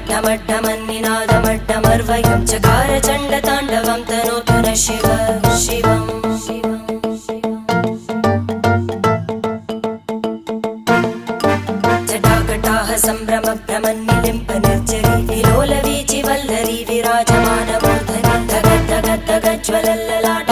ढमढमन्निनादमड्डमर्वयं चकार चण्डताण्डवं तनोतु नः शिव शिवम् जटाकटाः सम्भ्रमभ्रमन्निलिम्प निर्जरी विलोलवीचि वल्लरी विराजमानमूर्धनि धगद्धगद्धगज्ज्वलल्ललाट